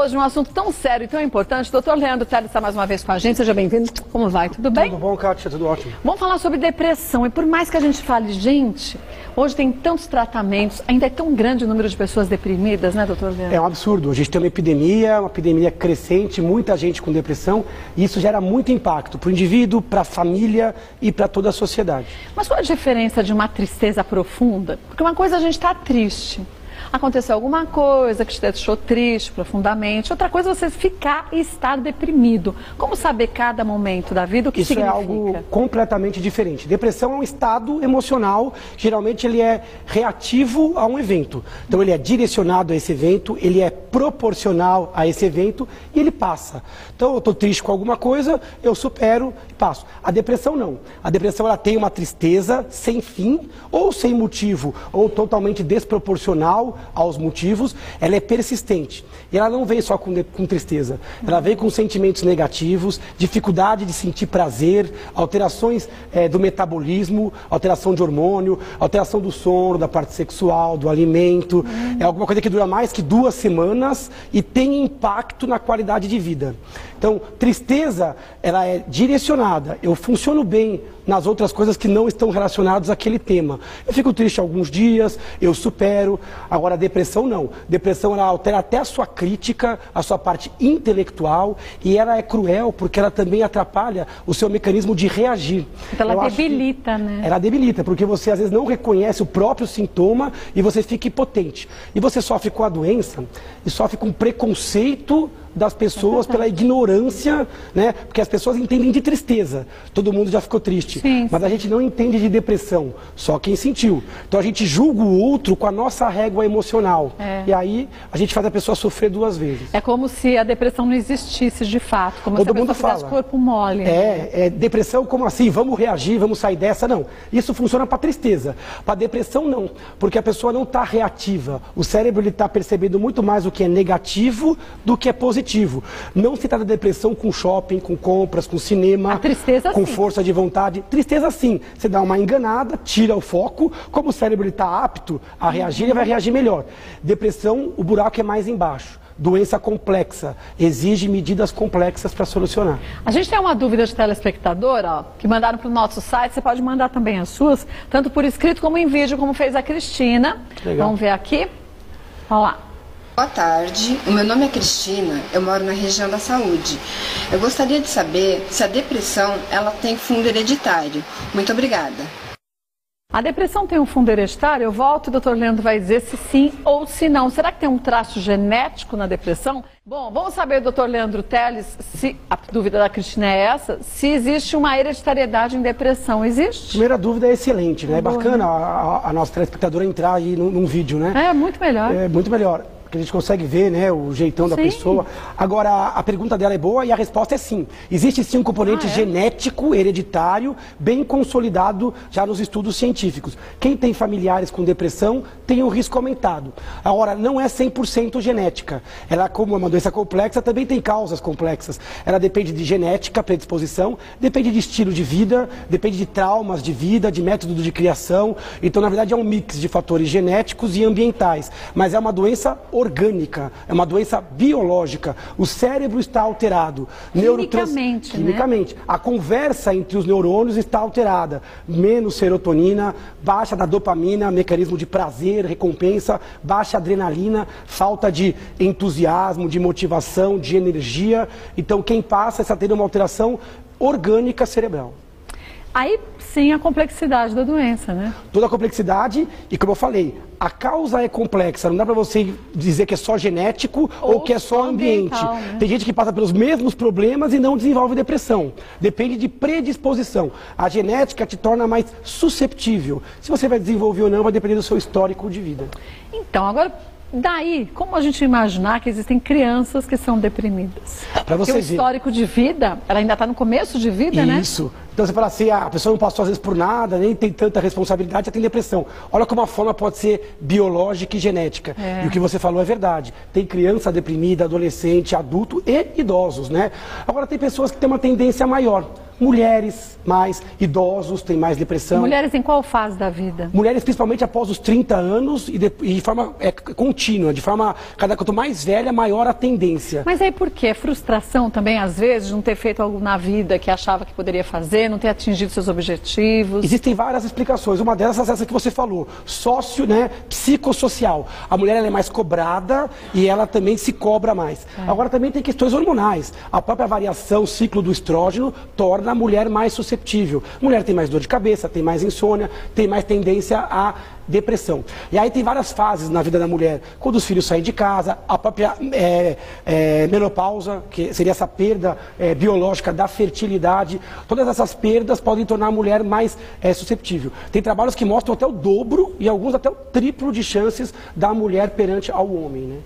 hoje um assunto tão sério e tão importante. Doutor Leandro Teles está mais uma vez com a gente. Seja bem-vindo. Como vai? Tudo bem? Tudo bom, Kátia? Tudo ótimo. Vamos falar sobre depressão. E por mais que a gente fale, gente, hoje tem tantos tratamentos, ainda é tão grande o número de pessoas deprimidas, né, doutor Leandro? É um absurdo. A gente tem uma epidemia crescente, muita gente com depressão, e isso gera muito impacto para o indivíduo, para a família e para toda a sociedade. Mas qual a diferença de uma tristeza profunda? Porque uma coisa a gente está triste. Aconteceu alguma coisa que te deixou triste profundamente. Outra coisa é você ficar e estar deprimido. Como saber cada momento da vida o que isso significa? Isso é algo completamente diferente. Depressão é um estado emocional, geralmente ele é reativo a um evento. Então ele é direcionado a esse evento, ele é proporcional a esse evento e ele passa. Então eu estou triste com alguma coisa, eu supero e passo. A depressão não. A depressão ela tem uma tristeza sem fim, ou sem motivo, ou totalmente desproporcional aos motivos, ela é persistente. E ela não vem só com tristeza, ela vem com sentimentos negativos, dificuldade de sentir prazer, alterações do metabolismo, alteração de hormônio, alteração do sono, da parte sexual, do alimento. É alguma coisa que dura mais que 2 semanas e tem impacto na qualidade de vida. Então, tristeza, ela é direcionada. Eu funciono bem nas outras coisas que não estão relacionadas àquele tema. Eu fico triste alguns dias, eu supero. Agora, a depressão não. Depressão, ela altera até a sua crítica, a sua parte intelectual, e ela é cruel porque ela também atrapalha o seu mecanismo de reagir. Então ela debilita, né? Ela debilita, porque você às vezes não reconhece o próprio sintoma e você fica impotente. E você sofre com a doença e sofre com preconceito das pessoas pela ignorância, né? Porque as pessoas entendem de tristeza. Todo mundo já ficou triste. Sim, mas a gente não entende de depressão, só quem sentiu. Então a gente julga o outro com a nossa régua emocional. E aí a gente faz a pessoa sofrer 2 vezes. É como se a depressão não existisse de fato, como Todo se a mundo pessoa tivesse corpo mole. Depressão como assim? Vamos reagir, vamos sair dessa? Não. Isso funciona para tristeza. Para depressão não, porque a pessoa não está reativa. O cérebro está percebendo muito mais o que é negativo do que é positivo. Não se trata de depressão com shopping, com compras, com cinema, a tristeza, com sim. Força de vontade. Tristeza sim, você dá uma enganada, tira o foco, como o cérebro está apto a reagir, ele vai reagir melhor. Depressão, o buraco é mais embaixo. Doença complexa, exige medidas complexas para solucionar. A gente tem uma dúvida de telespectador, ó, que mandaram para o nosso site, você pode mandar também as suas, tanto por escrito como em vídeo, como fez a Cristina. Legal. Vamos ver aqui. Vamos lá. Boa tarde, o meu nome é Cristina, eu moro na região da saúde. Eu gostaria de saber se a depressão ela tem fundo hereditário. Muito obrigada. A depressão tem um fundo hereditário? Eu volto, o doutor Leandro vai dizer se sim ou se não. Será que tem um traço genético na depressão? Bom, vamos saber, doutor Leandro Teles, se a dúvida da Cristina é essa, se existe uma hereditariedade em depressão. Existe? Primeira dúvida é excelente, né? É bacana a nossa telespectadora entrar aí num vídeo, né? É muito melhor. É muito melhor. Que a gente consegue ver, né, o jeitão da pessoa. Agora, a pergunta dela é boa e a resposta é sim. Existe sim um componente genético, hereditário, bem consolidado já nos estudos científicos. Quem tem familiares com depressão tem um risco aumentado. Agora, não é 100% genética. Ela, como é uma doença complexa, também tem causas complexas. Ela depende de genética, predisposição, depende de estilo de vida, depende de traumas de vida, de método de criação. Então, na verdade, é um mix de fatores genéticos e ambientais. Mas é uma doença orgânica, é uma doença biológica. O cérebro está alterado. Quimicamente, né? A conversa entre os neurônios está alterada. Menos serotonina, baixa da dopamina, mecanismo de prazer, recompensa, baixa adrenalina, falta de entusiasmo, de motivação, de energia. Então quem passa essa ter uma alteração orgânica cerebral. Aí sim a complexidade da doença, né? Toda a complexidade e, como eu falei, a causa é complexa. Não dá para você dizer que é só genético ou que é só ambiente. Né? Tem gente que passa pelos mesmos problemas e não desenvolve depressão. Depende de predisposição. A genética te torna mais susceptível. Se você vai desenvolver ou não, vai depender do seu histórico de vida. Então, agora... Daí, como a gente imaginar que existem crianças que são deprimidas? Para você ver. O histórico de vida, ela ainda está no começo de vida, né? Isso. Então você fala assim, a pessoa não passou às vezes por nada, nem tem tanta responsabilidade, já tem depressão. Olha como a forma pode ser biológica e genética. E o que você falou é verdade. Tem criança deprimida, adolescente, adulto e idosos, né? Agora tem pessoas que têm uma tendência maior. Mulheres mais, idosos têm mais depressão. Mulheres em qual fase da vida? Mulheres principalmente após os 30 anos e de forma contínua, de forma, quanto mais velha, maior a tendência. Mas aí por quê? Frustração também, às vezes, de não ter feito algo na vida que achava que poderia fazer, não ter atingido seus objetivos? Existem várias explicações, uma delas é essa que você falou, psicossocial. A mulher ela é mais cobrada e ela também se cobra mais. Agora também tem questões hormonais. A própria variação, o ciclo do estrógeno, torna a mulher mais susceptível. A mulher tem mais dor de cabeça, tem mais insônia, tem mais tendência à depressão. E aí tem várias fases na vida da mulher. Quando os filhos saem de casa, a própria menopausa, que seria essa perda biológica da fertilidade. Todas essas perdas podem tornar a mulher mais susceptível. Tem trabalhos que mostram até o dobro e alguns até o triplo de chances da mulher perante ao homem, né?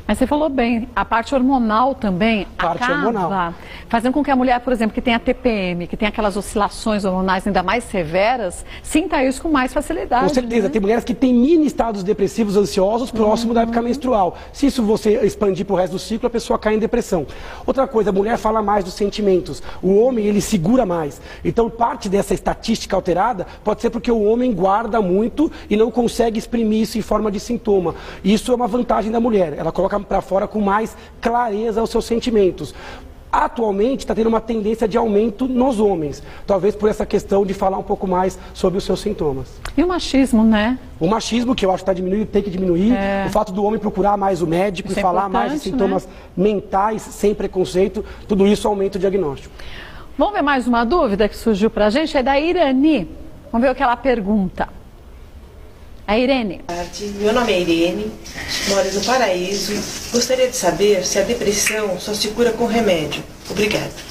Mas você falou bem, a parte hormonal também acaba fazendo com que a mulher, por exemplo, que tem a TPM, que tem aquelas oscilações hormonais ainda mais severas, sinta isso com mais facilidade. Com certeza, né? Tem mulheres que têm mini estados depressivos ansiosos próximo da época menstrual. Se isso você expandir para o resto do ciclo, a pessoa cai em depressão. Outra coisa, a mulher fala mais dos sentimentos. O homem, ele segura mais. Então, parte dessa estatística alterada pode ser porque o homem guarda muito e não consegue exprimir isso em forma de sintoma. Isso é uma vantagem da mulher. Ela coloca para fora com mais clareza os seus sentimentos. Atualmente está tendo uma tendência de aumento nos homens, talvez por essa questão de falar um pouco mais sobre os seus sintomas. E o machismo, né? O machismo, que eu acho que está diminuindo, tem que diminuir. O fato do homem procurar mais o médico Isso e falar mais de sintomas mentais, sem preconceito, tudo isso aumenta o diagnóstico. Vamos ver mais uma dúvida que surgiu para a gente, é da Irani. Vamos ver o que ela pergunta. A Irene. Meu nome é Irene, moro no Paraíso. Gostaria de saber se a depressão só se cura com remédio. Obrigada.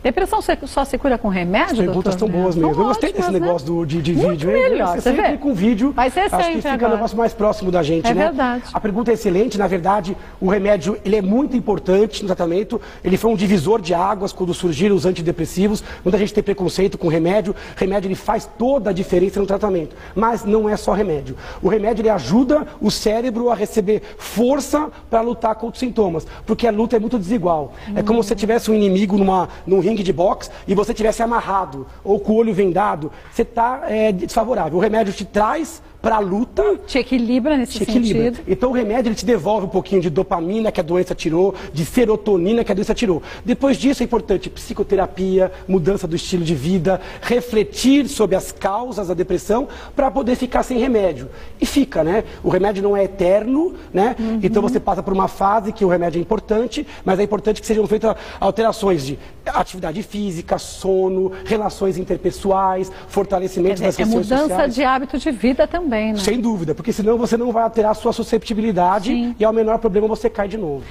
Depressão só se cura com remédio, As perguntas estão boas mesmo. Eu gostei desse negócio de vídeo. Melhor, você vê? Com vídeo, vai ser acho que fica agora. um negócio mais próximo da gente, né? É verdade. A pergunta é excelente. Na verdade, o remédio ele é muito importante no tratamento. Ele foi um divisor de águas quando surgiram os antidepressivos. Muita gente tem preconceito com remédio. O remédio ele faz toda a diferença no tratamento. Mas não é só remédio. O remédio ele ajuda o cérebro a receber força para lutar contra os sintomas. Porque a luta é muito desigual. É como se você tivesse um inimigo num ringue de boxe e você tivesse amarrado ou com o olho vendado, você está desfavorável. O remédio te traz para a luta. Te equilibra nesse sentido. Então o remédio ele te devolve um pouquinho de dopamina que a doença tirou, de serotonina que a doença tirou. Depois disso é importante psicoterapia, mudança do estilo de vida, refletir sobre as causas da depressão para poder ficar sem remédio. E fica, né? O remédio não é eterno, né? Então você passa por uma fase que o remédio é importante, mas é importante que sejam feitas alterações de atividade física, sono, relações interpessoais, fortalecimento das relações sociais. Mudança de hábito de vida também. Né? Sem dúvida, porque senão você não vai alterar a sua susceptibilidade e ao menor problema você cai de novo.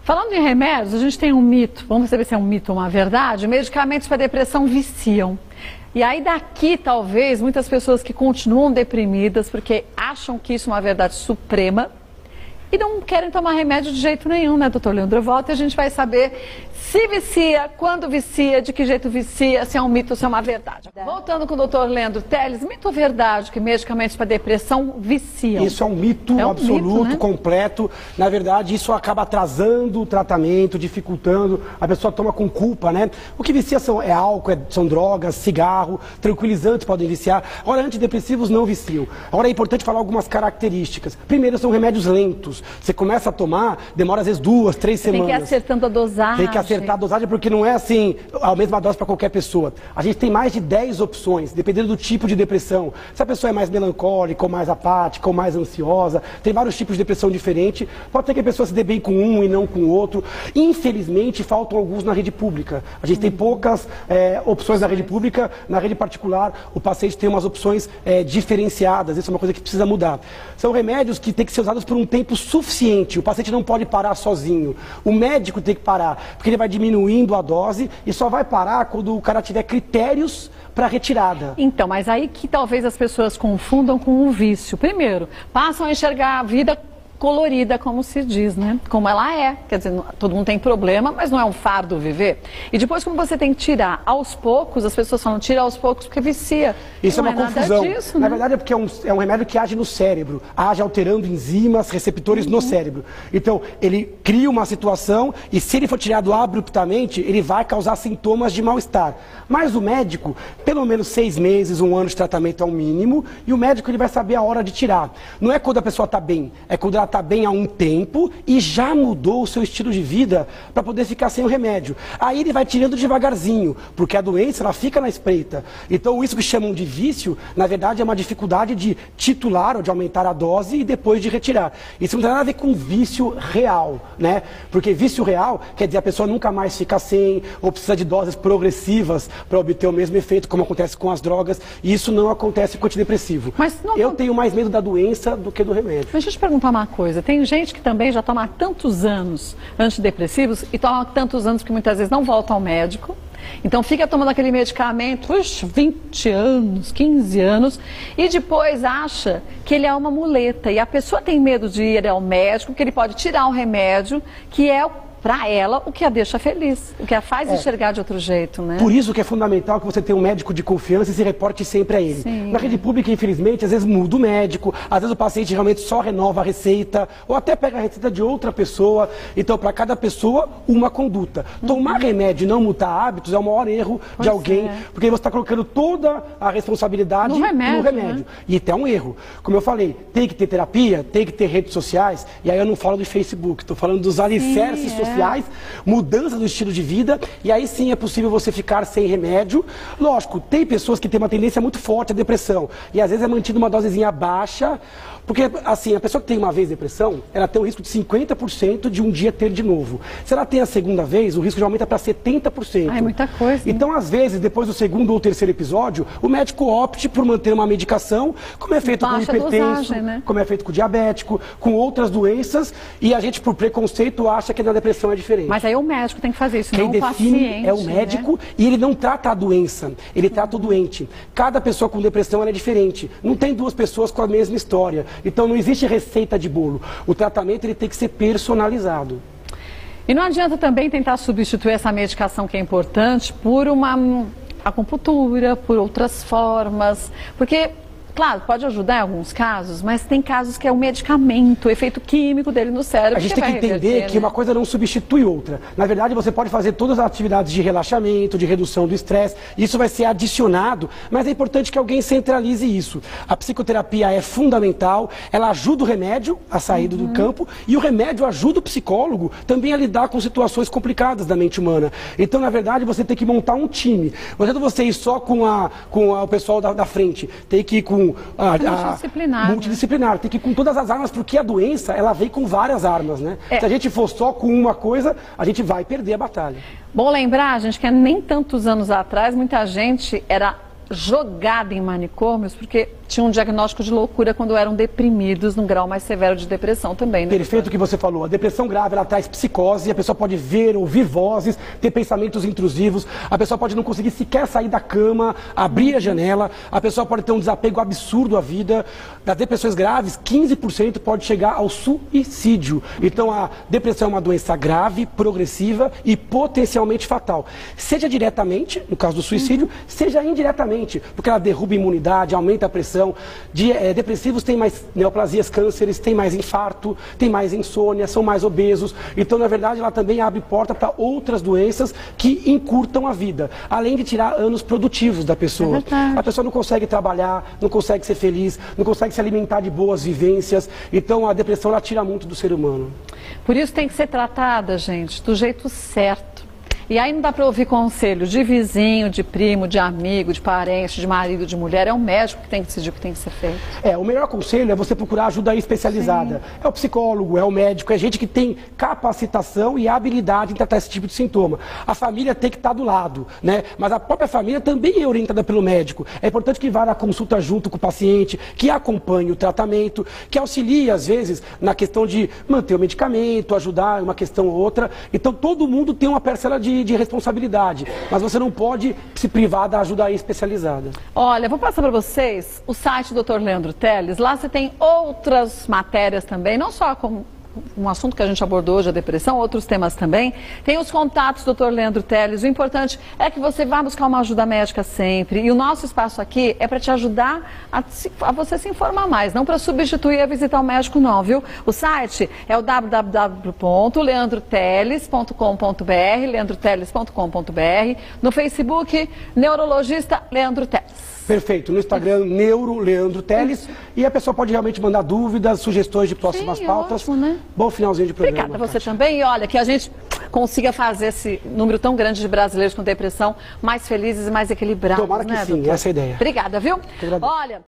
Falando em remédios, a gente tem um mito, vamos saber se é um mito ou uma verdade, medicamentos para depressão viciam. E aí daqui, talvez, muitas pessoas que continuam deprimidas, porque acham que isso é uma verdade suprema, e não querem tomar remédio de jeito nenhum, né, doutor Leandro? Eu volto e a gente vai saber se vicia, quando vicia, de que jeito vicia, se é um mito ou se é uma verdade. Voltando com o doutor Leandro Teles, mito ou verdade que medicamentos para depressão viciam? Isso é um mito absoluto, mito, né? Completo. Na verdade, isso acaba atrasando o tratamento, dificultando, a pessoa toma com culpa, né? O que vicia é álcool, são drogas, cigarro, tranquilizantes podem viciar. Agora, antidepressivos não viciam. Agora, é importante falar algumas características. Primeiro, são remédios lentos. Você começa a tomar, demora às vezes 2, 3 semanas. Tem que ir acertando a dosagem. Tem que acertar a dosagem porque não é assim a mesma dose para qualquer pessoa. A gente tem mais de 10 opções, dependendo do tipo de depressão. Se a pessoa é mais melancólica, ou mais apática, ou mais ansiosa, tem vários tipos de depressão diferentes. Pode ser que a pessoa se dê bem com um e não com o outro. Infelizmente, faltam alguns na rede pública. A gente tem poucas opções na rede pública. Na rede particular, o paciente tem umas opções diferenciadas. Isso é uma coisa que precisa mudar. São remédios que têm que ser usados por um tempo suficiente. O paciente não pode parar sozinho. O médico tem que parar, porque ele vai diminuindo a dose e só vai parar quando o cara tiver critérios para retirada. Então, mas aí que talvez as pessoas confundam com um vício. Primeiro, passam a enxergar a vida colorida, como se diz, né? Como ela é. Quer dizer, todo mundo tem problema, mas não é um fardo viver. E depois, como você tem que tirar aos poucos, as pessoas falam, tira aos poucos porque vicia. Isso não é uma confusão. Disso, Na né? verdade é porque é um remédio que age no cérebro, age alterando enzimas, receptores no cérebro. Então, ele cria uma situação e se ele for tirado abruptamente, ele vai causar sintomas de mal-estar. Mas o médico, pelo menos 6 meses, 1 ano de tratamento é o mínimo, e o médico ele vai saber a hora de tirar. Não é quando a pessoa está bem, é quando ela está bem há um tempo e já mudou o seu estilo de vida para poder ficar sem o remédio. Aí ele vai tirando devagarzinho, porque a doença ela fica na espreita. Então isso que chamam de vício, na verdade é uma dificuldade de titular ou de aumentar a dose e depois de retirar. Isso não tem nada a ver com vício real, né? Porque vício real quer dizer a pessoa nunca mais fica sem ou precisa de doses progressivas para obter o mesmo efeito, como acontece com as drogas, e isso não acontece com o antidepressivo. Mas não... Eu tenho mais medo da doença do que do remédio. Mas deixa eu te perguntar uma coisa, tem gente que também já toma há tantos anos antidepressivos e toma há tantos anos que muitas vezes não volta ao médico, então fica tomando aquele medicamento 20 anos, 15 anos e depois acha que ele é uma muleta e a pessoa tem medo de ir ao médico, que ele pode tirar um remédio que é para ela o que a deixa feliz, o que a faz enxergar de outro jeito, né? Por isso que é fundamental que você tenha um médico de confiança e se reporte sempre a ele. Sim. Na rede pública, infelizmente, às vezes muda o médico, às vezes o paciente realmente só renova a receita, ou até pega a receita de outra pessoa. Então, para cada pessoa, uma conduta. Tomar remédio e não mudar hábitos é o maior erro de alguém, porque você está colocando toda a responsabilidade no remédio. Né? E até um erro. Como eu falei, tem que ter terapia, tem que ter redes sociais, e aí eu não falo de Facebook, estou falando dos alicerces sociais, mudança do estilo de vida, e aí sim é possível você ficar sem remédio. Lógico, tem pessoas que têm uma tendência muito forte à depressão, e às vezes é mantida uma dosezinha baixa, porque assim, a pessoa que tem uma vez depressão, ela tem um risco de 50% de um dia ter de novo. Se ela tem a segunda vez, o risco já aumenta para 70%. É muita coisa. Então, às vezes, depois do segundo ou terceiro episódio, o médico opte por manter uma medicação, como é feito com o hipertenso, dosagem, né? como é feito com o diabético, com outras doenças, e a gente, por preconceito, acha que na depressão é diferente. Mas aí o médico tem que fazer isso, Quem não o define paciente. é o médico, né? E ele não trata a doença, ele trata o doente. Cada pessoa com depressão ela é diferente. Não tem duas pessoas com a mesma história. Então não existe receita de bolo. O tratamento ele tem que ser personalizado. E não adianta também tentar substituir essa medicação que é importante por uma acupuntura, por outras formas, porque... Claro, pode ajudar em alguns casos, mas tem casos que é o medicamento, o efeito químico dele no cérebro. A gente tem que entender que uma coisa não substitui outra. Na verdade, você pode fazer todas as atividades de relaxamento, de redução do estresse, isso vai ser adicionado, mas é importante que alguém centralize isso. A psicoterapia é fundamental, ela ajuda o remédio a sair do campo e o remédio ajuda o psicólogo também a lidar com situações complicadas da mente humana. Então, na verdade, você tem que montar um time. Não adianta você ir só com o pessoal da frente, tem que ir com multidisciplinar, tem que ir com todas as armas, porque a doença, ela vem com várias armas, né? Se a gente for só com uma coisa, a gente vai perder a batalha. Bom lembrar, gente, que nem tantos anos atrás, muita gente era jogada em manicômios porque tinham um diagnóstico de loucura quando eram deprimidos num grau mais severo de depressão também, né? Perfeito o que você falou. A depressão grave, ela traz psicose, a pessoa pode ver, ouvir vozes, ter pensamentos intrusivos, a pessoa pode não conseguir sequer sair da cama, abrir a janela, a pessoa pode ter um desapego absurdo à vida. Das depressões graves, 15% pode chegar ao suicídio. Então a depressão é uma doença grave, progressiva e potencialmente fatal. Seja diretamente, no caso do suicídio, seja indiretamente, porque ela derruba a imunidade, aumenta a pressão. Depressivos têm mais neoplasias, cânceres, têm mais infarto, têm mais insônia, são mais obesos. Então, na verdade, ela também abre porta para outras doenças que encurtam a vida, além de tirar anos produtivos da pessoa. A pessoa não consegue trabalhar, não consegue ser feliz, não consegue se alimentar de boas vivências. Então, a depressão ela tira muito do ser humano. Por isso tem que ser tratada, gente, do jeito certo. E aí não dá para ouvir conselho de vizinho, de primo, de amigo, de parente, de marido, de mulher. É o médico que tem que decidir o que tem que ser feito. O melhor conselho é você procurar ajuda especializada. Sim. É o psicólogo, é o médico, é gente que tem capacitação e habilidade em tratar esse tipo de sintoma. A família tem que estar do lado, né? Mas a própria família também é orientada pelo médico. É importante que vá na consulta junto com o paciente, que acompanhe o tratamento, que auxilie, às vezes, na questão de manter o medicamento, ajudar uma questão ou outra. Então, todo mundo tem uma parcela de de responsabilidade, mas você não pode se privar da ajuda especializada. Olha, vou passar para vocês o site do Dr. Leandro Teles. Lá você tem outras matérias também, não só com um assunto que a gente abordou hoje, a depressão, outros temas também. Tem os contatos do Dr. Leandro Teles. O importante é que você vá buscar uma ajuda médica sempre. E o nosso espaço aqui é para te ajudar a você se informar mais, não para substituir a visitar o médico não, viu? O site é o www.leandroteles.com.br, leandroteles.com.br. No Facebook, neurologista Leandro Teles. Perfeito. No Instagram, Neuro Leandro Teles. E a pessoa pode realmente mandar dúvidas, sugestões de próximas pautas. Ótimo, né? Bom finalzinho de programa. Obrigada a você também. E olha, que a gente consiga fazer esse número tão grande de brasileiros com depressão mais felizes e mais equilibrados. Tomara que né, sim, doutor? essa é a ideia. Obrigada, viu? Eu agradeço. Olha.